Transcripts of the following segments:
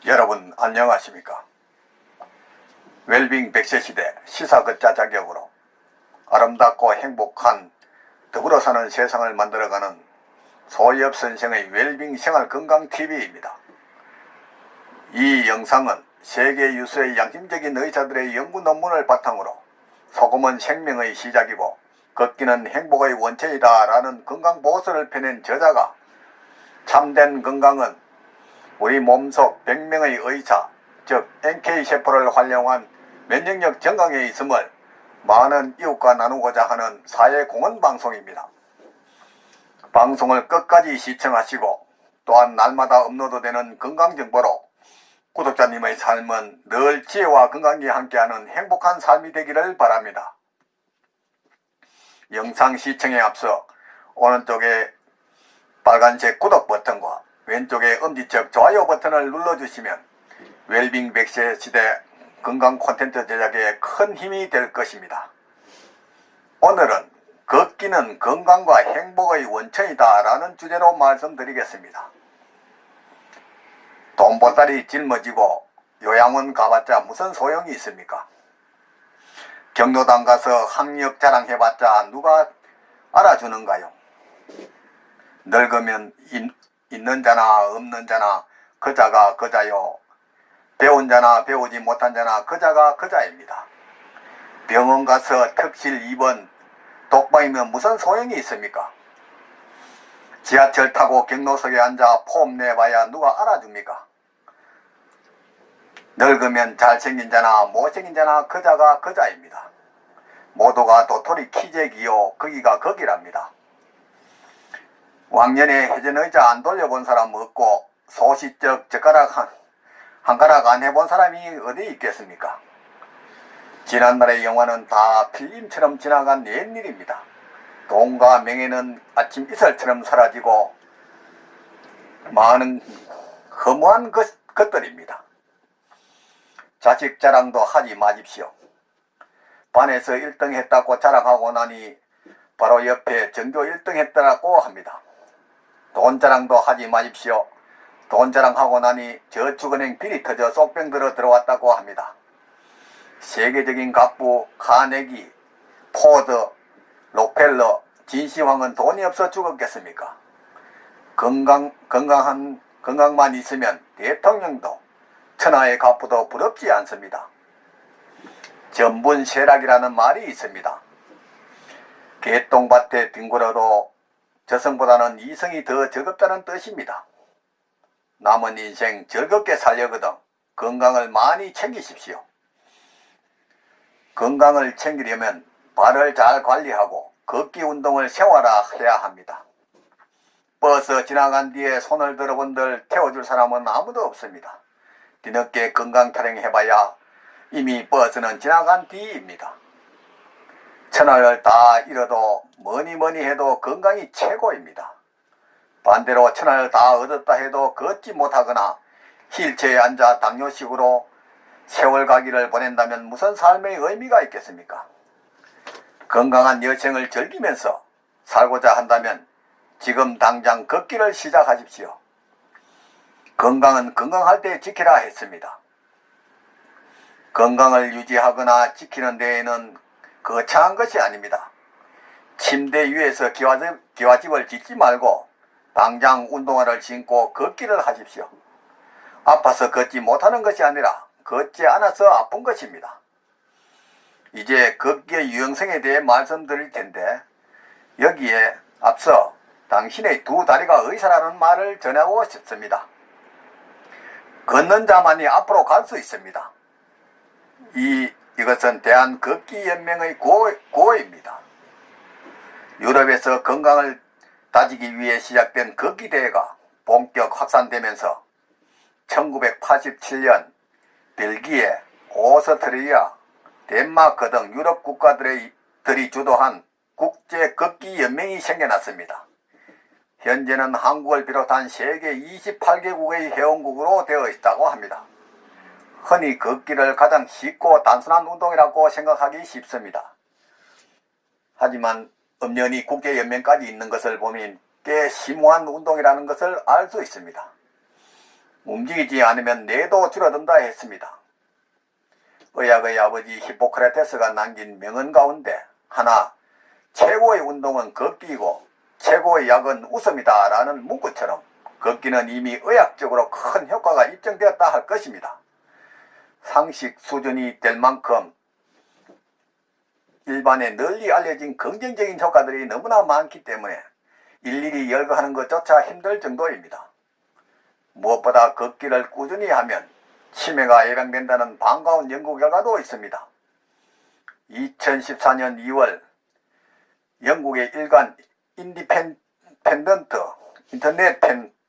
여러분 안녕하십니까? 웰빙 100세 시대 시사걷자 자격으로 아름답고 행복한 더불어 사는 세상을 만들어가는 소엽 선생의 웰빙 생활 건강 TV입니다. 이 영상은 세계 유수의 양심적인 의사들의 연구 논문을 바탕으로 소금은 생명의 시작이고 걷기는 행복의 원천이다 라는 건강보고서를 펴낸 저자가 참된 건강은 우리 몸속 100명의 의사, 즉 NK세포를 활용한 면역력 증강에 있음을 많은 이웃과 나누고자 하는 사회공헌방송입니다. 방송을 끝까지 시청하시고 또한 날마다 업로드되는 건강정보로 구독자님의 삶은 늘 지혜와 건강이 함께하는 행복한 삶이 되기를 바랍니다. 영상 시청에 앞서 오른쪽에 빨간색 구독 버튼과 왼쪽에 엄지척 좋아요 버튼을 눌러주시면 웰빙 100세 시대 건강 콘텐츠 제작에 큰 힘이 될 것입니다. 오늘은 걷기는 건강과 행복의 원천이다 라는 주제로 말씀드리겠습니다. 돈보따리 짊어지고 요양원 가봤자 무슨 소용이 있습니까? 경로당 가서 학력 자랑해봤자 누가 알아주는가요? 늙으면 있는 자나 없는 자나 그자가 그자요. 배운 자나 배우지 못한 자나 그자가 그자입니다. 병원 가서 특실 입원 독방이면 무슨 소용이 있습니까? 지하철 타고 경로석에 앉아 폼 내봐야 누가 알아줍니까? 늙으면 잘생긴 자나 못생긴 자나 그자가 그자입니다. 모두가 도토리 키재기요 거기가 거기랍니다. 왕년에 회전의자 안 돌려본 사람 없고 소시적 젓가락 한 가락 안 해본 사람이 어디 있겠습니까? 지난날의 영화는 다 필름처럼 지나간 옛일입니다. 돈과 명예는 아침 이슬처럼 사라지고 많은 허무한 것들입니다. 자식 자랑도 하지 마십시오. 반에서 1등 했다고 자랑하고 나니 바로 옆에 전교 1등 했다고 합니다. 돈 자랑도 하지 마십시오. 돈 자랑하고 나니 저축은행 비리 터져 쏙병 들어왔다고 합니다. 세계적인 갑부 카네기, 포드, 록펠러, 진시황은 돈이 없어 죽었겠습니까? 건강만 있으면 대통령도 천하의 갑부도 부럽지 않습니다. 전분세락이라는 말이 있습니다. 개똥밭에 뒹굴어도 저승보다는 이승이 더 즐겁다는 뜻입니다. 남은 인생 즐겁게 살려거든 건강을 많이 챙기십시오. 건강을 챙기려면 발을 잘 관리하고 걷기 운동을 생활화해야 합니다. 버스 지나간 뒤에 손을 들어본들 태워줄 사람은 아무도 없습니다. 뒤늦게 건강 타령해봐야 이미 버스는 지나간 뒤입니다. 천하를 다 잃어도 뭐니 해도 건강이 최고입니다. 반대로 천하를 다 얻었다 해도 걷지 못하거나 휠체어에 앉아 당뇨식으로 세월 가기를 보낸다면 무슨 삶의 의미가 있겠습니까? 건강한 여생을 즐기면서 살고자 한다면 지금 당장 걷기를 시작하십시오. 건강은 건강할 때 지키라 했습니다. 건강을 유지하거나 지키는 데에는 거창한 것이 아닙니다. 침대 위에서 기와집을 짓지 말고 당장 운동화를 신고 걷기를 하십시오. 아파서 걷지 못하는 것이 아니라 걷지 않아서 아픈 것입니다. 이제 걷기의 유형성에 대해 말씀드릴 텐데 여기에 앞서 당신의 두 다리가 의사라는 말을 전하고 싶습니다. 걷는 자만이 앞으로 갈 수 있습니다. 이것은 대한걷기연맹의 구호입니다. 유럽에서 건강을 다지기 위해 시작된 걷기대회가 본격 확산되면서 1987년 벨기에, 오스트리아, 덴마크 등 유럽 국가들이 주도한 국제걷기연맹이 생겨났습니다. 현재는 한국을 비롯한 세계 28개국의 회원국으로 되어 있다고 합니다. 흔히 걷기를 가장 쉽고 단순한 운동이라고 생각하기 쉽습니다. 하지만 엄연히 국제연맹까지 있는 것을 보면 꽤 심오한 운동이라는 것을 알 수 있습니다. 움직이지 않으면 뇌도 줄어든다 했습니다. 의학의 아버지 히포크라테스가 남긴 명언 가운데 하나, 최고의 운동은 걷기이고 최고의 약은 웃음이다 라는 문구처럼 걷기는 이미 의학적으로 큰 효과가 입증되었다 할 것입니다. 상식 수준이 될 만큼 일반에 널리 알려진 긍정적인 효과들이 너무나 많기 때문에 일일이 열거하는 것조차 힘들 정도입니다. 무엇보다 걷기를 꾸준히 하면 치매가 예방된다는 반가운 연구 결과도 있습니다. 2014년 2월 영국의 일간 인디펜던트 인터넷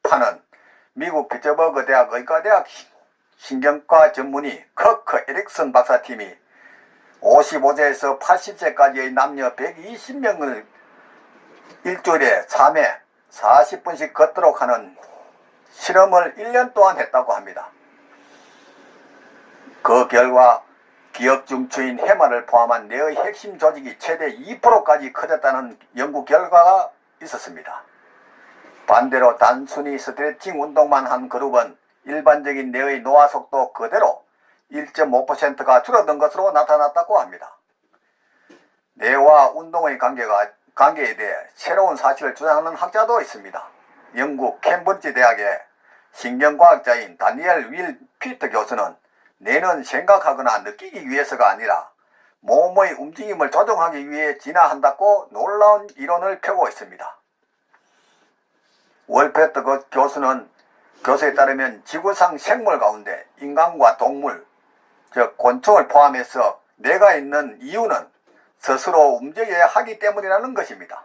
판은 미국 피츠버그 대학 의과대학 신경과 전문의 커크 에릭슨 박사팀이 55세에서 80세까지의 남녀 120명을 일주일에 3회 40분씩 걷도록 하는 실험을 1년 동안 했다고 합니다. 그 결과 기억 중추인 해마를 포함한 뇌의 핵심 조직이 최대 2%까지 커졌다는 연구 결과가 있었습니다. 반대로 단순히 스트레칭 운동만 한 그룹은 일반적인 뇌의 노화 속도 그대로 1.5%가 줄어든 것으로 나타났다고 합니다. 뇌와 운동의 관계에 대해 새로운 사실을 주장하는 학자도 있습니다. 영국 캠브리지 대학의 신경과학자인 다니엘 윌 피터 교수는 뇌는 생각하거나 느끼기 위해서가 아니라 몸의 움직임을 조정하기 위해 진화한다고 놀라운 이론을 펴고 있습니다. 월페터 교수에 따르면 지구상 생물 가운데 인간과 동물, 즉 곤충을 포함해서 뇌가 있는 이유는 스스로 움직여야 하기 때문이라는 것입니다.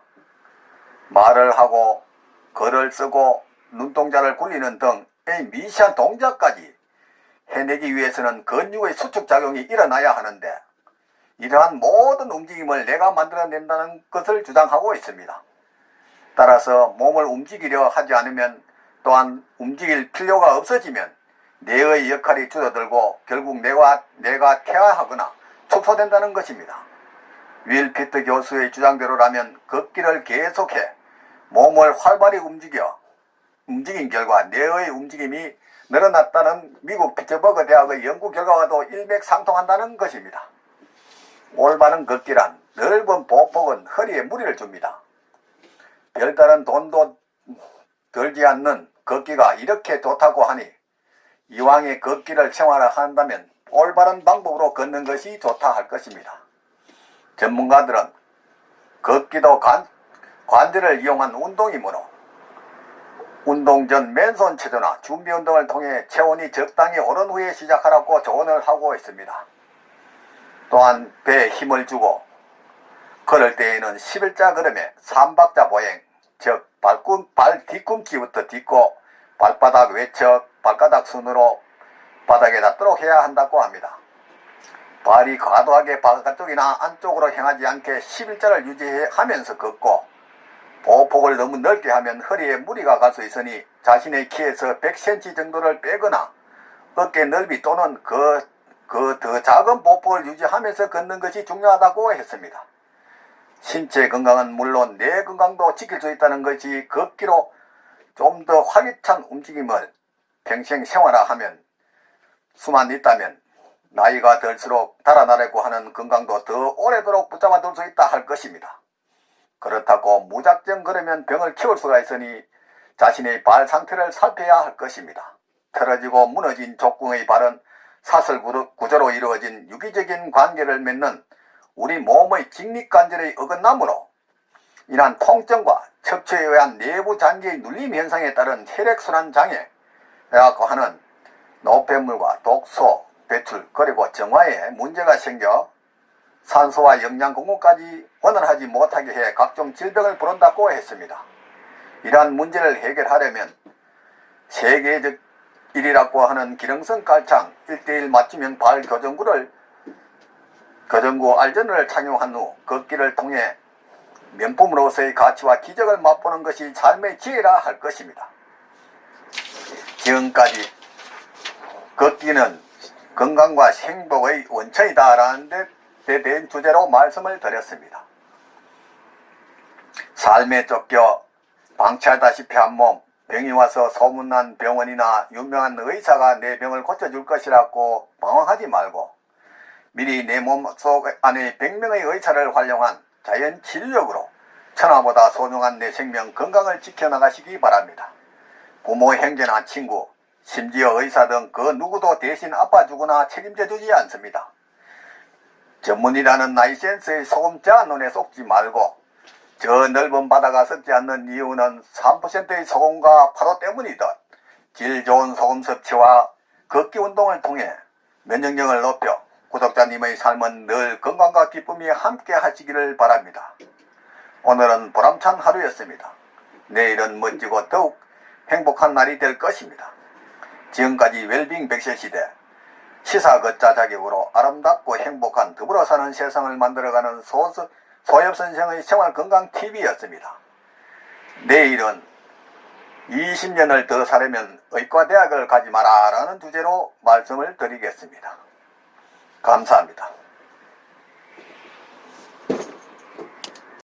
말을 하고 글을 쓰고 눈동자를 굴리는 등의 미세한 동작까지 해내기 위해서는 근육의 수축작용이 일어나야 하는데 이러한 모든 움직임을 뇌가 만들어낸다는 것을 주장하고 있습니다. 따라서 몸을 움직이려 하지 않으면 또한 움직일 필요가 없어지면 뇌의 역할이 줄어들고 결국 뇌가 퇴화하거나 축소된다는 것입니다. 윌 피터 교수의 주장대로라면 걷기를 계속해 몸을 활발히 움직인 결과 뇌의 움직임이 늘어났다는 미국 피츠버그 대학의 연구 결과와도 일맥상통한다는 것입니다. 올바른 걷기란 넓은 보폭은 허리에 무리를 줍니다. 별다른 돈도 들지 않는 걷기가 이렇게 좋다고 하니 이왕에 걷기를 생활화한다면 올바른 방법으로 걷는 것이 좋다 할 것입니다. 전문가들은 걷기도 관절을 이용한 운동이므로 운동 전 맨손 체조나 준비 운동을 통해 체온이 적당히 오른 후에 시작하라고 조언을 하고 있습니다. 또한 배에 힘을 주고 걸을 때에는 11자 걸음에 3박자 보행, 즉 발 뒤꿈치부터 딛고 발바닥 외척, 발가락 순으로 바닥에 닿도록 해야 한다고 합니다. 발이 과도하게 바깥쪽이나 안쪽으로 향하지 않게 11자를 유지하면서 걷고 보폭을 너무 넓게 하면 허리에 무리가 갈 수 있으니 자신의 키에서 100cm 정도를 빼거나 어깨 넓이 또는 더 작은 보폭을 유지하면서 걷는 것이 중요하다고 했습니다. 신체 건강은 물론 뇌 건강도 지킬 수 있다는 것이 걷기로 좀 더 활기찬 움직임을 평생 생활화하면 수만 있다면 나이가 들수록 달아나려고 하는 건강도 더 오래도록 붙잡아 둘 수 있다 할 것입니다. 그렇다고 무작정 걸으면 병을 키울 수가 있으니 자신의 발 상태를 살펴야 할 것입니다. 틀어지고 무너진 족궁의 발은 사슬 구조로 이루어진 유기적인 관계를 맺는 우리 몸의 직립관절의 어긋남으로 인한 통증과 척추에 의한 내부 장기의 눌림 현상에 따른 혈액순환 장애라고 하는 노폐물과 독소 배출 그리고 정화에 문제가 생겨 산소와 영양 공급까지 원활하지 못하게 해 각종 질병을 부른다고 했습니다. 이러한 문제를 해결하려면 세계적 1위라고 하는 기능성 깔창 1:1 맞춤형 발 교정구 알전을 착용한 후 걷기를 통해 명품으로서의 가치와 기적을 맛보는 것이 삶의 지혜라 할 것입니다. 지금까지 걷기는 건강과 행복의 원천이다라는 데 대한 주제로 말씀을 드렸습니다. 삶에 쫓겨 방치하다시피 한 몸, 병이 와서 소문난 병원이나 유명한 의사가 내 병을 고쳐줄 것이라고 방황하지 말고 미리 내 몸속 안에 100명의 의사를 활용한 자연 치료력으로 천하보다 소중한 내 생명 건강을 지켜나가시기 바랍니다. 부모, 형제나 친구, 심지어 의사 등 그 누구도 대신 아파주거나 책임져주지 않습니다. 전문이라는 나이센스의 소금자 눈에 속지 말고 저 넓은 바다가 썩지 않는 이유는 3%의 소금과 파도 때문이듯 질 좋은 소금 섭취와 걷기 운동을 통해 면역력을 높여 구독자님의 삶은 늘 건강과 기쁨이 함께 하시기를 바랍니다. 오늘은 보람찬 하루였습니다. 내일은 멋지고 더욱 행복한 날이 될 것입니다. 지금까지 웰빙 100세 시대 시사 걷자 자격으로 아름답고 행복한 더불어 사는 세상을 만들어가는 소엽선생의 생활건강TV였습니다. 내일은 20년을 더 살려면 의과대학을 가지 마라 라는 주제로 말씀을 드리겠습니다. 감사합니다.